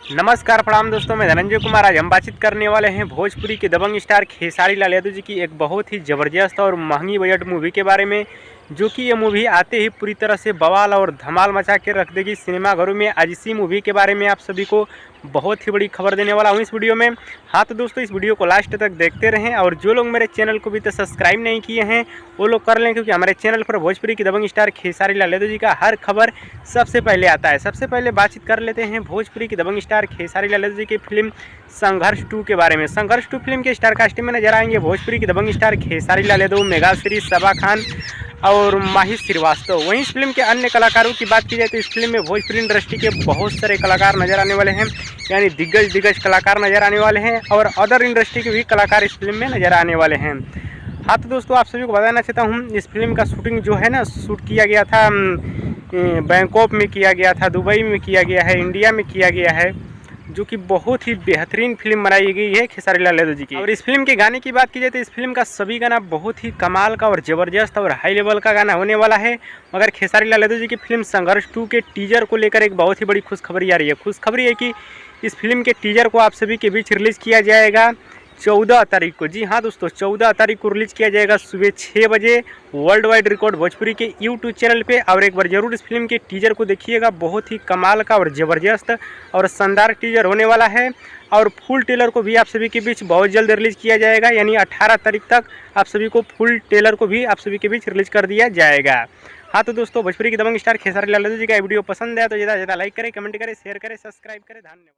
नमस्कार प्रणाम दोस्तों, मैं धनंजय कुमार। आज हम बातचीत करने वाले हैं भोजपुरी के दबंग स्टार खेसारी लाल यादव जी की एक बहुत ही ज़बरदस्त और महंगी बजट मूवी के बारे में, जो कि ये मूवी आते ही पूरी तरह से बवाल और धमाल मचा के रख देगी सिनेमाघरों में। आज इसी मूवी के बारे में आप सभी को बहुत ही बड़ी खबर देने वाला हूँ इस वीडियो में। हाँ तो दोस्तों, इस वीडियो को लास्ट तक देखते रहें और जो लोग मेरे चैनल को भी तो सब्सक्राइब नहीं किए हैं वो लोग कर लें, क्योंकि हमारे चैनल पर भोजपुरी के दबंग स्टार खेसारी लाल यादव जी का हर खबर सबसे पहले आता है। सबसे पहले बातचीत कर लेते हैं भोजपुरी के दबंग स्टार खेसारी लाल यादव जी की फिल्म संघर्ष 2 के बारे में। संघर्ष 2 फिल्म के स्टार कास्टिंग में नजर आएंगे भोजपुरी के दबंग स्टार खेसारी लाल यादव, मेघाश्री, सबा खान और माही श्रीवास्तव। वहीं इस फिल्म के अन्य कलाकारों की बात की जाए तो इस फिल्म में भोजपुरी इंडस्ट्री के बहुत सारे कलाकार नजर आने वाले हैं, यानी दिग्गज कलाकार नजर आने वाले हैं और अदर इंडस्ट्री के भी कलाकार इस फिल्म में नजर आने वाले हैं। हाँ तो दोस्तों, आप सभी को बताना चाहता हूँ, इस फिल्म का शूटिंग जो है ना, शूट किया गया था बैंकॉक में किया गया था, दुबई में किया गया है, इंडिया में किया गया है, जो कि बहुत ही बेहतरीन फिल्म बनाई गई है खेसारी लाल यादव जी की। और इस फिल्म के गाने की बात की जाए तो इस फिल्म का सभी गाना बहुत ही कमाल का और ज़बरदस्त और हाई लेवल का गाना होने वाला है। मगर खेसारी लाल यादव जी की फिल्म संघर्ष 2 के टीजर को लेकर एक बहुत ही बड़ी खुशखबरी आ रही है। खुशखबरी है कि इस फिल्म के टीजर को आप सभी के बीच रिलीज़ किया जाएगा 14 तारीख को। जी हाँ दोस्तों, 14 तारीख को रिलीज़ किया जाएगा सुबह 6 बजे वर्ल्ड वाइड रिकॉर्ड भोजपुरी के यूट्यूब चैनल पे। और एक बार जरूर इस फिल्म के टीजर को देखिएगा, बहुत ही कमाल का और ज़बरदस्त और शानदार टीजर होने वाला है। और फुल टेलर को भी आप सभी के बीच बहुत जल्द रिलीज़ किया जाएगा, यानी 18 तारीख तक आप सभी को फुल टेलर को भी आप सभी के बीच रिलीज़ कर दिया जाएगा। हाँ तो दोस्तों, भोजपुरी के दबंग स्टार खेसारी लाल यादव जी का वीडियो पसंद है तो ज़्यादा से ज़्यादा लाइक करें, कमेंट करें, शेयर करें, सब्सक्राइब करें। धन्यवाद।